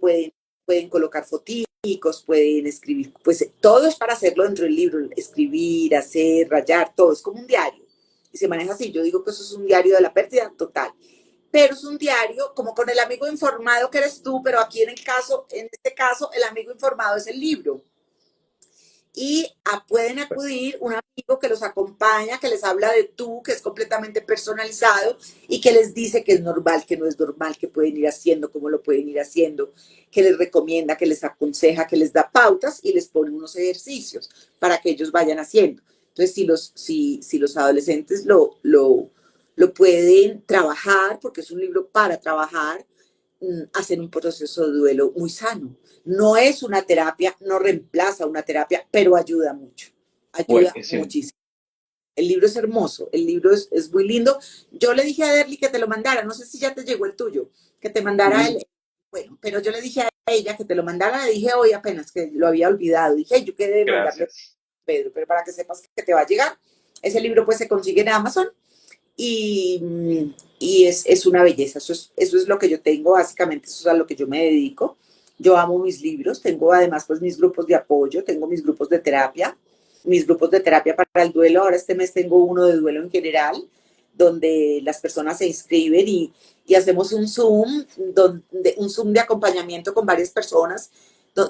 pueden colocar fotos, pueden escribir, pues todo es para hacerlo dentro del libro, escribir, hacer, rayar, todo es como un diario. Y se maneja así, yo digo que eso es un diario de la pérdida total. Pero es un diario como con el amigo informado que eres tú, pero aquí en este caso, el amigo informado es el libro y pueden acudir un amigo que los acompaña, que les habla de tú, que es completamente personalizado y que les dice que es normal, que no es normal, que pueden ir haciendo, cómo lo pueden ir haciendo, que les recomienda, que les aconseja, que les da pautas y les pone unos ejercicios para que ellos vayan haciendo. Entonces, si los adolescentes lo lo pueden trabajar, porque es un libro para trabajar, hacer un proceso de duelo muy sano. No es una terapia, no reemplaza una terapia, pero ayuda mucho, ayuda Buenísimo. muchísimo. El libro es hermoso, el libro es muy lindo. Yo le dije a Derly que te lo mandara, no sé si ya te llegó el tuyo, que te mandara el, bueno, pero yo le dije a ella que te lo mandara, le dije hoy apenas que lo había olvidado, dije, "Ay, yo quedé de mandarle a Gracias. Pedro, pero para que sepas que te va a llegar. Ese libro pues se consigue en Amazon y es una belleza, eso es lo que yo tengo, básicamente eso es a lo que yo me dedico. Yo amo mis libros, tengo además pues mis grupos de apoyo, tengo mis grupos de terapia para el duelo. Ahora este mes tengo uno de duelo en general, donde las personas se inscriben y hacemos un Zoom de acompañamiento con varias personas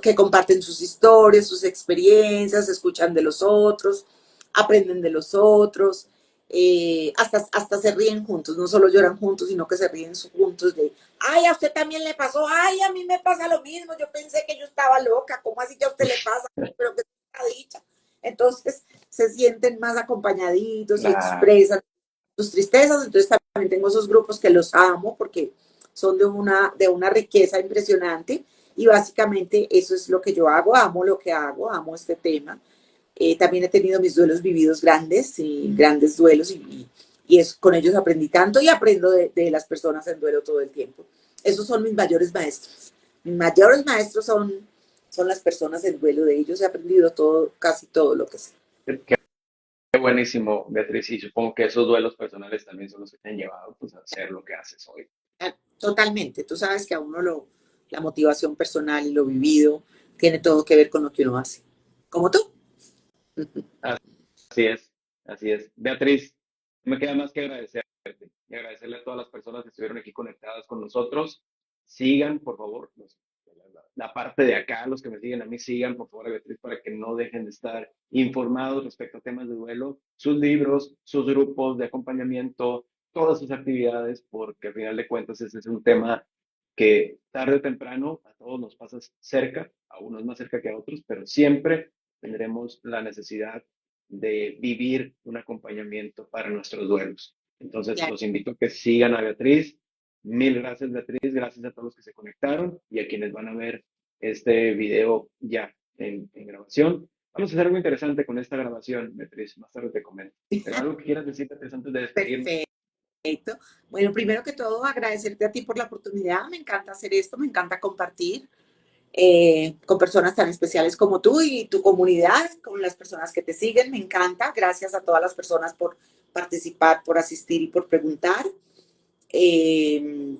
que comparten sus historias, sus experiencias, escuchan de los otros, aprenden de los otros, hasta se ríen juntos, no solo lloran juntos, sino que se ríen juntos de, ay, a usted también le pasó, ay, a mí me pasa lo mismo, yo pensé que yo estaba loca, ¿cómo así que a usted le pasa? Pero que está dicha. Entonces se sienten más acompañaditos y Claro. expresan sus tristezas. Entonces también tengo esos grupos que los amo porque son de una riqueza impresionante y básicamente eso es lo que yo hago, amo lo que hago, amo este tema. También he tenido mis duelos vividos grandes, y grandes duelos y es, con ellos aprendí tanto y aprendo de las personas en duelo todo el tiempo. Esos son mis mayores maestros. Mis mayores maestros son las personas en duelo, de ellos he aprendido todo, casi todo lo que sé. Qué buenísimo, Beatriz. Y supongo que esos duelos personales también son los que te han llevado pues, a hacer lo que haces hoy. Totalmente, tú sabes que a uno la motivación personal y lo vivido tiene todo que ver con lo que uno hace. Como tú. Así es, así es. Beatriz, no me queda más que agradecerte y agradecerle a todas las personas que estuvieron aquí conectadas con nosotros. Sigan, por favor, la parte de acá, los que me siguen a mí, sigan, por favor, a Beatriz, para que no dejen de estar informados respecto a temas de duelo, sus libros, sus grupos de acompañamiento, todas sus actividades, porque al final de cuentas ese es un tema que tarde o temprano a todos nos pasa cerca, a unos más cerca que a otros, pero siempre tendremos la necesidad de vivir un acompañamiento para nuestros duelos. Entonces, Claro. los invito a que sigan a Beatriz. Mil gracias, Beatriz. Gracias a todos los que se conectaron y a quienes van a ver este video ya en grabación. Vamos a hacer algo interesante con esta grabación, Beatriz. Más tarde te comento. ¿Pero algo que quieras decir, Beatriz, antes de despedirnos? Perfecto. Bueno, primero que todo, agradecerte a ti por la oportunidad. Me encanta hacer esto, me encanta compartir con personas tan especiales como tú y tu comunidad, con las personas que te siguen. Me encanta. Gracias a todas las personas por participar, por asistir y por preguntar.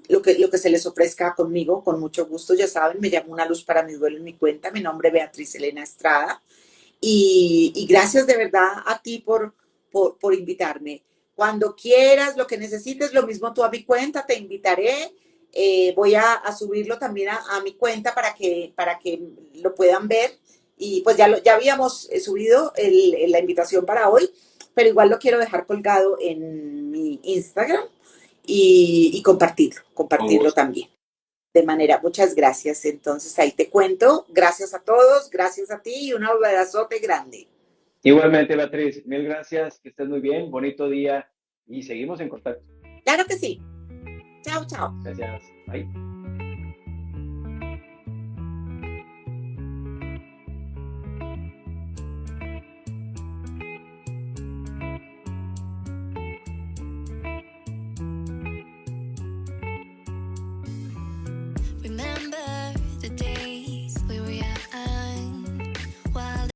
Lo que se les ofrezca conmigo, con mucho gusto, ya saben, me llamo Una Luz para mi duelo en mi cuenta, mi nombre es Beatriz Elena Estrada y gracias de verdad a ti por invitarme. Cuando quieras, lo que necesites, lo mismo tú a mi cuenta, te invitaré. Voy a subirlo también mi cuenta para que lo puedan ver. Y pues ya habíamos subido la invitación para hoy, pero igual lo quiero dejar colgado en mi Instagram y Con compartirlo gusto. también. De manera, muchas gracias. Entonces ahí te cuento. Gracias a todos, gracias a ti y un abrazote grande. Igualmente, Beatriz, mil gracias. Que estés muy bien. Bonito día y seguimos en contacto. Claro que sí. Chao, chao. Gracias. Bye.